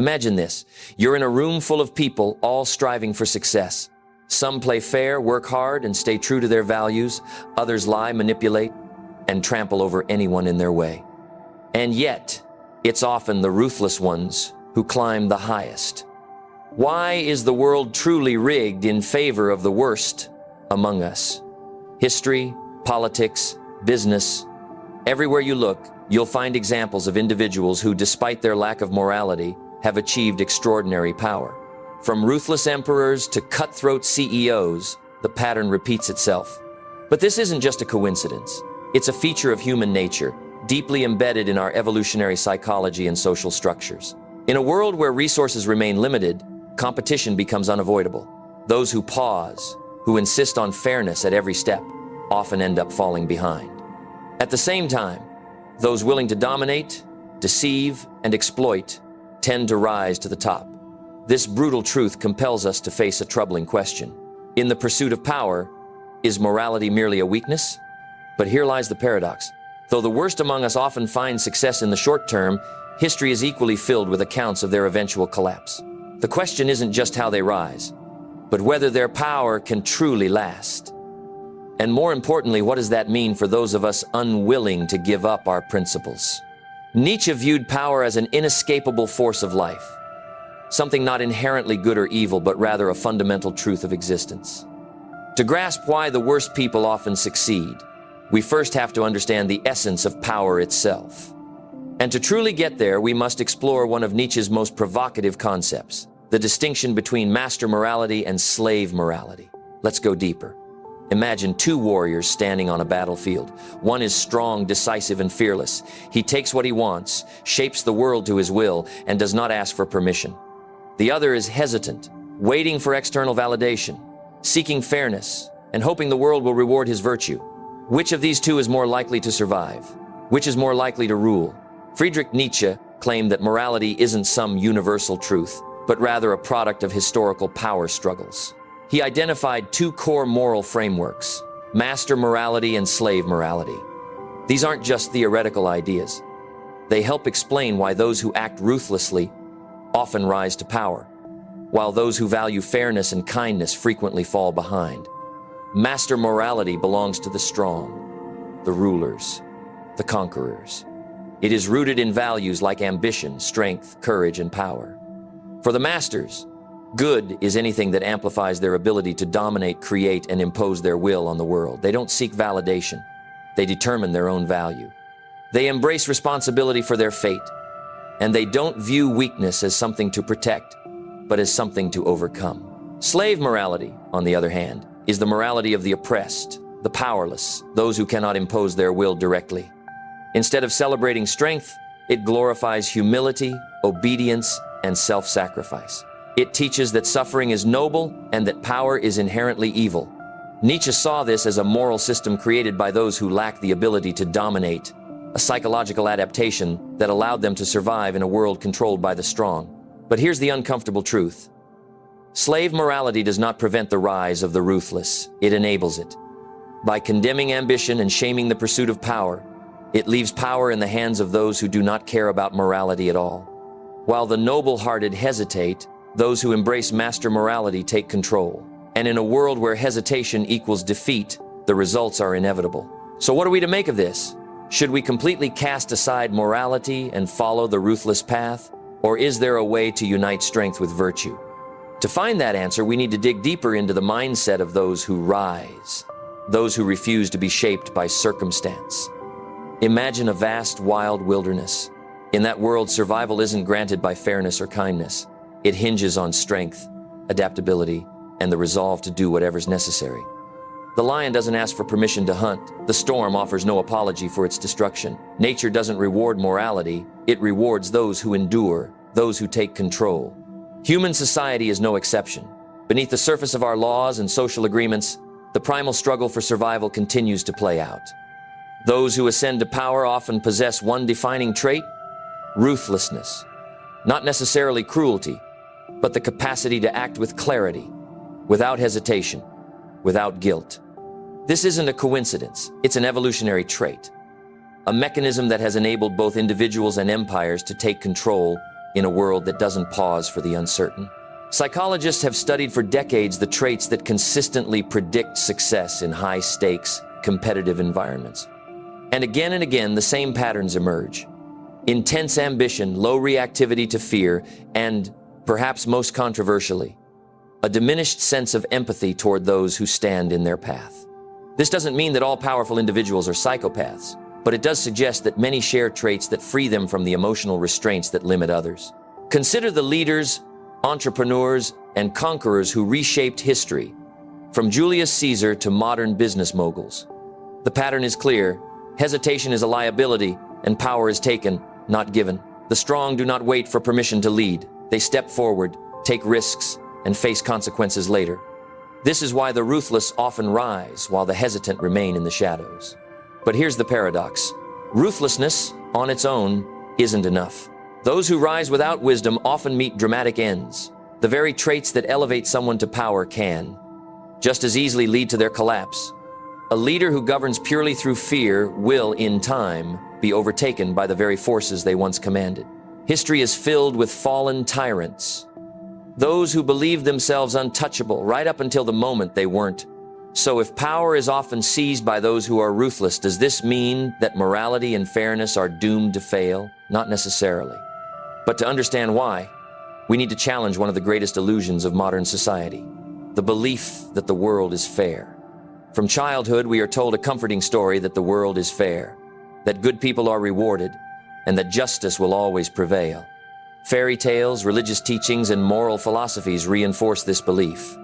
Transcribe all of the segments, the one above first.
Imagine this. You're in a room full of people, all striving for success. Some play fair, work hard, and stay true to their values. Others lie, manipulate, and trample over anyone in their way. And yet, it's often the ruthless ones who climb the highest. Why is the world truly rigged in favor of the worst among us? History, politics, business. Everywhere you look, you'll find examples of individuals who, despite their lack of morality, have achieved extraordinary power. From ruthless emperors to cutthroat CEOs, the pattern repeats itself. But this isn't just a coincidence. It's a feature of human nature, deeply embedded in our evolutionary psychology and social structures. In a world where resources remain limited, competition becomes unavoidable. Those who pause, who insist on fairness at every step, often end up falling behind. At the same time, those willing to dominate, deceive, and exploit tend to rise to the top. This brutal truth compels us to face a troubling question. In the pursuit of power, is morality merely a weakness? But here lies the paradox. Though the worst among us often find success in the short term, history is equally filled with accounts of their eventual collapse. The question isn't just how they rise, but whether their power can truly last. And more importantly, what does that mean for those of us unwilling to give up our principles? Nietzsche viewed power as an inescapable force of life, something not inherently good or evil, but rather a fundamental truth of existence. To grasp why the worst people often succeed, we first have to understand the essence of power itself. And to truly get there, we must explore one of Nietzsche's most provocative concepts, the distinction between master morality and slave morality. Let's go deeper. Imagine two warriors standing on a battlefield. One is strong, decisive, and fearless. He takes what he wants, shapes the world to his will, and does not ask for permission. The other is hesitant, waiting for external validation, seeking fairness, and hoping the world will reward his virtue. Which of these two is more likely to survive? Which is more likely to rule? Friedrich Nietzsche claimed that morality isn't some universal truth, but rather a product of historical power struggles. He identified two core moral frameworks, master morality and slave morality. These aren't just theoretical ideas. They help explain why those who act ruthlessly often rise to power, while those who value fairness and kindness frequently fall behind. Master morality belongs to the strong, the rulers, the conquerors. It is rooted in values like ambition, strength, courage, and power. For the masters, good is anything that amplifies their ability to dominate, create, and impose their will on the world. They don't seek validation. They determine their own value. They embrace responsibility for their fate, and they don't view weakness as something to protect, but as something to overcome. Slave morality, on the other hand, is the morality of the oppressed, the powerless, those who cannot impose their will directly. Instead of celebrating strength, it glorifies humility, obedience, and self-sacrifice. It teaches that suffering is noble and that power is inherently evil. Nietzsche saw this as a moral system created by those who lack the ability to dominate, a psychological adaptation that allowed them to survive in a world controlled by the strong. But here's the uncomfortable truth. Slave morality does not prevent the rise of the ruthless, it enables it. By condemning ambition and shaming the pursuit of power, it leaves power in the hands of those who do not care about morality at all. While the noble-hearted hesitate, those who embrace master morality take control. And in a world where hesitation equals defeat, the results are inevitable. So what are we to make of this? Should we completely cast aside morality and follow the ruthless path? Or is there a way to unite strength with virtue? To find that answer, we need to dig deeper into the mindset of those who rise, those who refuse to be shaped by circumstance. Imagine a vast, wild wilderness. In that world, survival isn't granted by fairness or kindness. It hinges on strength, adaptability, and the resolve to do whatever's necessary. The lion doesn't ask for permission to hunt. The storm offers no apology for its destruction. Nature doesn't reward morality. It rewards those who endure, those who take control. Human society is no exception. Beneath the surface of our laws and social agreements, the primal struggle for survival continues to play out. Those who ascend to power often possess one defining trait: ruthlessness. Not necessarily cruelty, but the capacity to act with clarity, without hesitation, without guilt. This isn't a coincidence, it's an evolutionary trait, a mechanism that has enabled both individuals and empires to take control in a world that doesn't pause for the uncertain. Psychologists have studied for decades the traits that consistently predict success in high-stakes, competitive environments. And again, the same patterns emerge. Intense ambition, low reactivity to fear, and, perhaps most controversially, a diminished sense of empathy toward those who stand in their path. This doesn't mean that all powerful individuals are psychopaths, but it does suggest that many share traits that free them from the emotional restraints that limit others. Consider the leaders, entrepreneurs, and conquerors who reshaped history, from Julius Caesar to modern business moguls. The pattern is clear. Hesitation is a liability, and power is taken, not given. The strong do not wait for permission to lead. They step forward, take risks, and face consequences later. This is why the ruthless often rise, while the hesitant remain in the shadows. But here's the paradox. Ruthlessness, on its own, isn't enough. Those who rise without wisdom often meet dramatic ends. The very traits that elevate someone to power can just as easily lead to their collapse. A leader who governs purely through fear will, in time, be overtaken by the very forces they once commanded. History is filled with fallen tyrants, those who believed themselves untouchable right up until the moment they weren't. So if power is often seized by those who are ruthless, does this mean that morality and fairness are doomed to fail? Not necessarily. But to understand why, we need to challenge one of the greatest illusions of modern society: the belief that the world is fair. From childhood, we are told a comforting story that the world is fair, that good people are rewarded, and that justice will always prevail. Fairy tales, religious teachings, and moral philosophies reinforce this belief.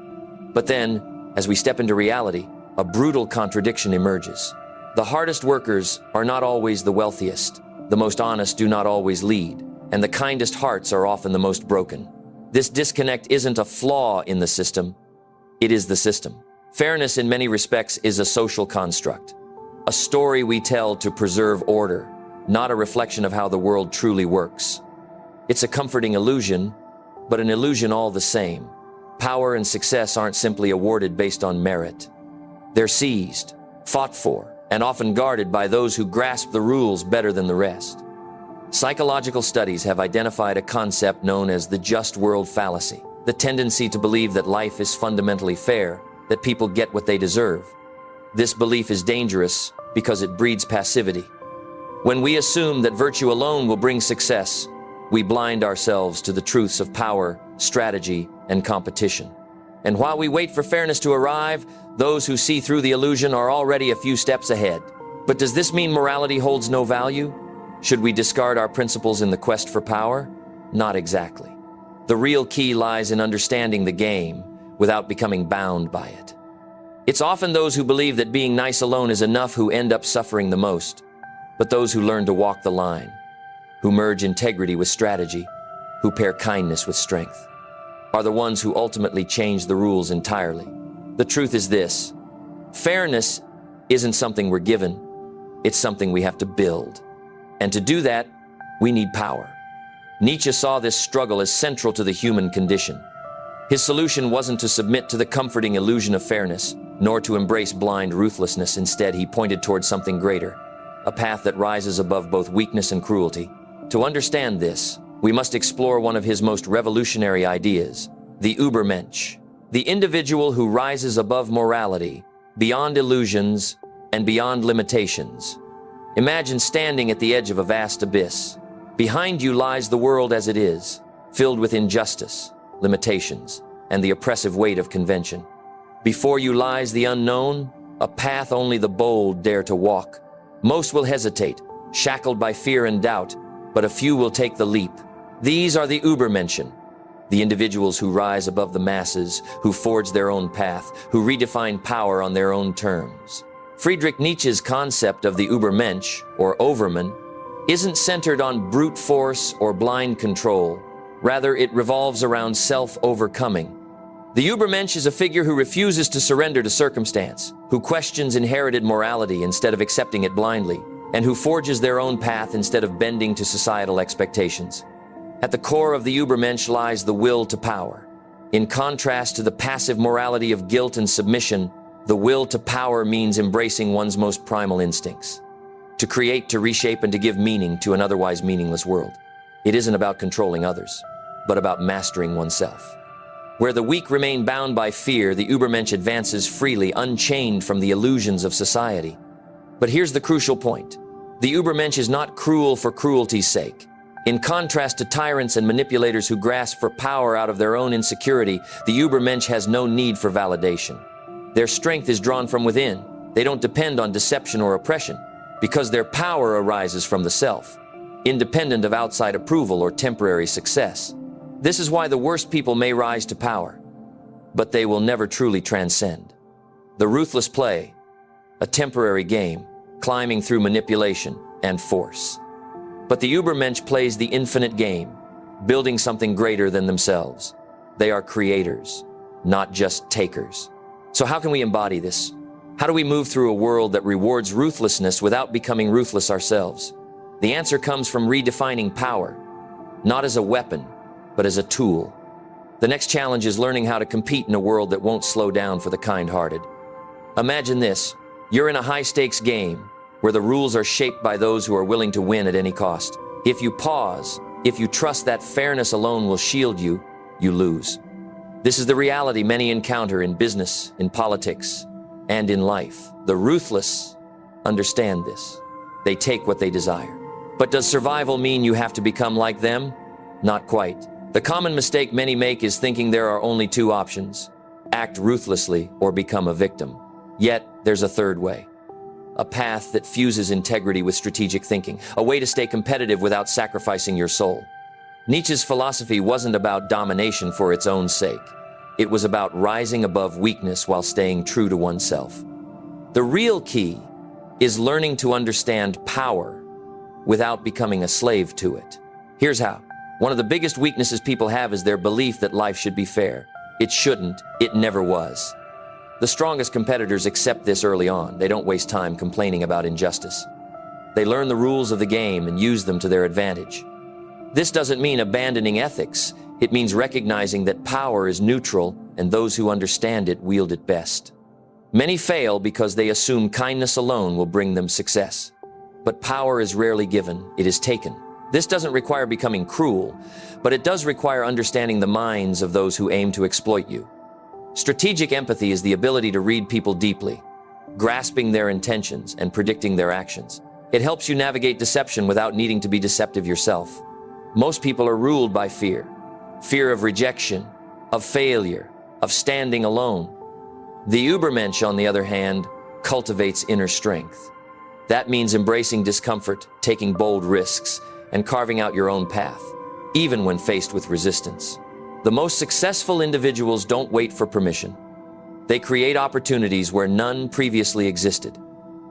But then, as we step into reality, a brutal contradiction emerges. The hardest workers are not always the wealthiest, the most honest do not always lead, and the kindest hearts are often the most broken. This disconnect isn't a flaw in the system, it is the system. Fairness in many respects is a social construct, a story we tell to preserve order, not a reflection of how the world truly works. It's a comforting illusion, but an illusion all the same. Power and success aren't simply awarded based on merit. They're seized, fought for, and often guarded by those who grasp the rules better than the rest. Psychological studies have identified a concept known as the just world fallacy, the tendency to believe that life is fundamentally fair, that people get what they deserve. This belief is dangerous because it breeds passivity. When we assume that virtue alone will bring success, we blind ourselves to the truths of power, strategy, and competition. And while we wait for fairness to arrive, those who see through the illusion are already a few steps ahead. But does this mean morality holds no value? Should we discard our principles in the quest for power? Not exactly. The real key lies in understanding the game without becoming bound by it. It's often those who believe that being nice alone is enough who end up suffering the most. But those who learn to walk the line, who merge integrity with strategy, who pair kindness with strength, are the ones who ultimately change the rules entirely. The truth is this: fairness isn't something we're given, it's something we have to build. And to do that, we need power. Nietzsche saw this struggle as central to the human condition. His solution wasn't to submit to the comforting illusion of fairness, nor to embrace blind ruthlessness. Instead, he pointed towards something greater, a path that rises above both weakness and cruelty. To understand this, we must explore one of his most revolutionary ideas, the Übermensch, the individual who rises above morality, beyond illusions, and beyond limitations. Imagine standing at the edge of a vast abyss. Behind you lies the world as it is, filled with injustice, limitations, and the oppressive weight of convention. Before you lies the unknown, a path only the bold dare to walk. Most will hesitate, shackled by fear and doubt, but a few will take the leap. These are the Übermenschen, the individuals who rise above the masses, who forge their own path, who redefine power on their own terms. Friedrich Nietzsche's concept of the Übermensch, or Overman, isn't centered on brute force or blind control. Rather, it revolves around self-overcoming. The Übermensch is a figure who refuses to surrender to circumstance, who questions inherited morality instead of accepting it blindly, and who forges their own path instead of bending to societal expectations. At the core of the Übermensch lies the will to power. In contrast to the passive morality of guilt and submission, the will to power means embracing one's most primal instincts, to create, to reshape, and to give meaning to an otherwise meaningless world. It isn't about controlling others, but about mastering oneself. Where the weak remain bound by fear, the Übermensch advances freely, unchained from the illusions of society. But here's the crucial point. The Übermensch is not cruel for cruelty's sake. In contrast to tyrants and manipulators who grasp for power out of their own insecurity, the Übermensch has no need for validation. Their strength is drawn from within. They don't depend on deception or oppression, because their power arises from the self, independent of outside approval or temporary success. This is why the worst people may rise to power, but they will never truly transcend. The ruthless play, a temporary game, climbing through manipulation and force. But the Übermensch plays the infinite game, building something greater than themselves. They are creators, not just takers. So how can we embody this? How do we move through a world that rewards ruthlessness without becoming ruthless ourselves? The answer comes from redefining power, not as a weapon, but as a tool. The next challenge is learning how to compete in a world that won't slow down for the kind-hearted. Imagine this. You're in a high-stakes game where the rules are shaped by those who are willing to win at any cost. If you pause, if you trust that fairness alone will shield you, you lose. This is the reality many encounter in business, in politics, and in life. The ruthless understand this. They take what they desire. But does survival mean you have to become like them? Not quite. The common mistake many make is thinking there are only two options: act ruthlessly or become a victim. Yet, there's a third way. A path that fuses integrity with strategic thinking, a way to stay competitive without sacrificing your soul. Nietzsche's philosophy wasn't about domination for its own sake. It was about rising above weakness while staying true to oneself. The real key is learning to understand power without becoming a slave to it. Here's how. One of the biggest weaknesses people have is their belief that life should be fair. It shouldn't. It never was. The strongest competitors accept this early on. They don't waste time complaining about injustice. They learn the rules of the game and use them to their advantage. This doesn't mean abandoning ethics. It means recognizing that power is neutral and those who understand it wield it best. Many fail because they assume kindness alone will bring them success. But power is rarely given, it is taken. This doesn't require becoming cruel, but it does require understanding the minds of those who aim to exploit you. Strategic empathy is the ability to read people deeply, grasping their intentions and predicting their actions. It helps you navigate deception without needing to be deceptive yourself. Most people are ruled by fear. Fear of rejection, of failure, of standing alone. The Übermensch, on the other hand, cultivates inner strength. That means embracing discomfort, taking bold risks, and carving out your own path, even when faced with resistance. The most successful individuals don't wait for permission. They create opportunities where none previously existed.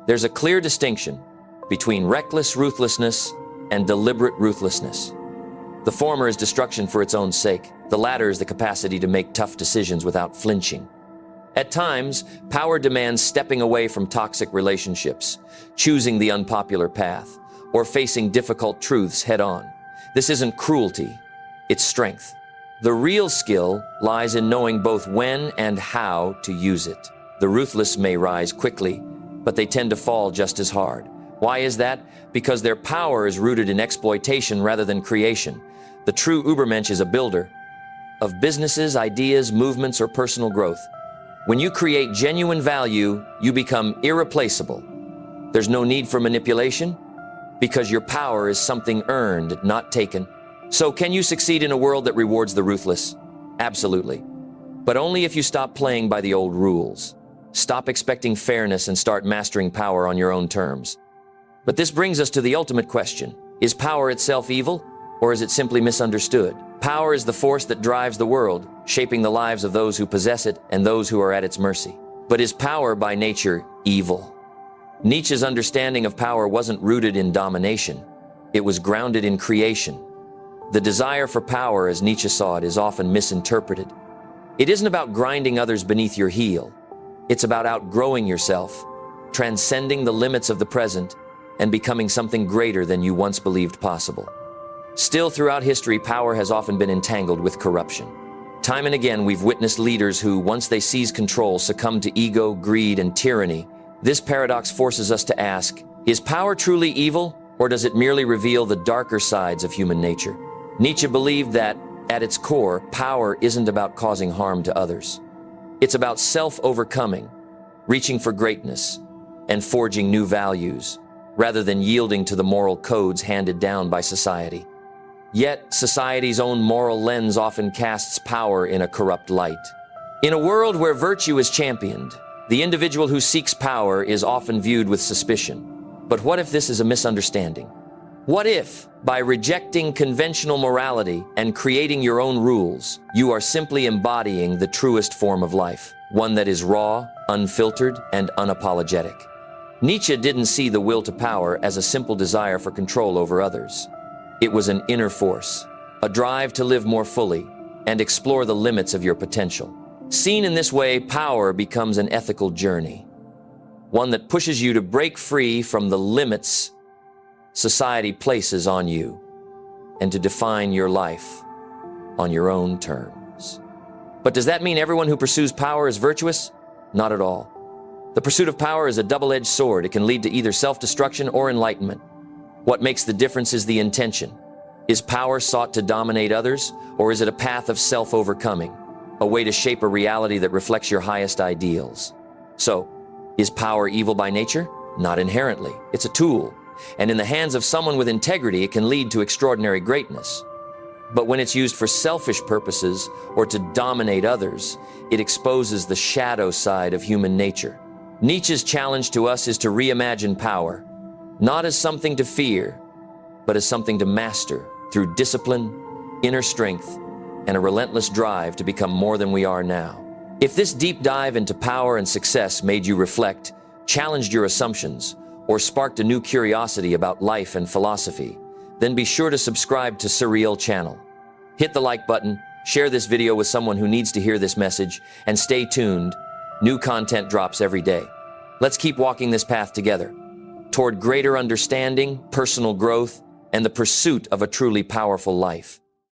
There's a clear distinction between reckless ruthlessness and deliberate ruthlessness. The former is destruction for its own sake. The latter is the capacity to make tough decisions without flinching. At times, power demands stepping away from toxic relationships, choosing the unpopular path, or facing difficult truths head-on. This isn't cruelty, it's strength. The real skill lies in knowing both when and how to use it. The ruthless may rise quickly, but they tend to fall just as hard. Why is that? Because their power is rooted in exploitation rather than creation. The true Übermensch is a builder of businesses, ideas, movements, or personal growth. When you create genuine value, you become irreplaceable. There's no need for manipulation because your power is something earned, not taken. So can you succeed in a world that rewards the ruthless? Absolutely. But only if you stop playing by the old rules. Stop expecting fairness and start mastering power on your own terms. But this brings us to the ultimate question. Is power itself evil, or is it simply misunderstood? Power is the force that drives the world, shaping the lives of those who possess it and those who are at its mercy. But is power by nature evil? Nietzsche's understanding of power wasn't rooted in domination. It was grounded in creation. The desire for power, as Nietzsche saw it, is often misinterpreted. It isn't about grinding others beneath your heel. It's about outgrowing yourself, transcending the limits of the present, and becoming something greater than you once believed possible. Still, throughout history, power has often been entangled with corruption. Time and again, we've witnessed leaders who, once they seize control, succumb to ego, greed, and tyranny. This paradox forces us to ask, is power truly evil, Or does it merely reveal the darker sides of human nature? Nietzsche believed that, at its core, power isn't about causing harm to others. It's about self-overcoming, reaching for greatness, and forging new values, rather than yielding to the moral codes handed down by society. Yet, society's own moral lens often casts power in a corrupt light. In a world where virtue is championed, the individual who seeks power is often viewed with suspicion. But what if this is a misunderstanding? What if, by rejecting conventional morality and creating your own rules, you are simply embodying the truest form of life, one that is raw, unfiltered, and unapologetic? Nietzsche didn't see the will to power as a simple desire for control over others. It was an inner force, a drive to live more fully and explore the limits of your potential. Seen in this way, power becomes an ethical journey, one that pushes you to break free from the limits society places on you and to define your life on your own terms. But does that mean everyone who pursues power is virtuous? Not at all. The pursuit of power is a double-edged sword. It can lead to either self-destruction or enlightenment. What makes the difference is the intention. Is power sought to dominate others, or is it a path of self-overcoming, a way to shape a reality that reflects your highest ideals? So, is power evil by nature? Not inherently. It's a tool, and in the hands of someone with integrity, it can lead to extraordinary greatness. But when it's used for selfish purposes or to dominate others, it exposes the shadow side of human nature. Nietzsche's challenge to us is to reimagine power, not as something to fear, but as something to master through discipline, inner strength, and a relentless drive to become more than we are now. If this deep dive into power and success made you reflect, challenged your assumptions, or sparked a new curiosity about life and philosophy, then be sure to subscribe to Psyreal channel. Hit the like button, share this video with someone who needs to hear this message, and stay tuned. New content drops every day. Let's keep walking this path together, toward greater understanding, personal growth, and the pursuit of a truly powerful life.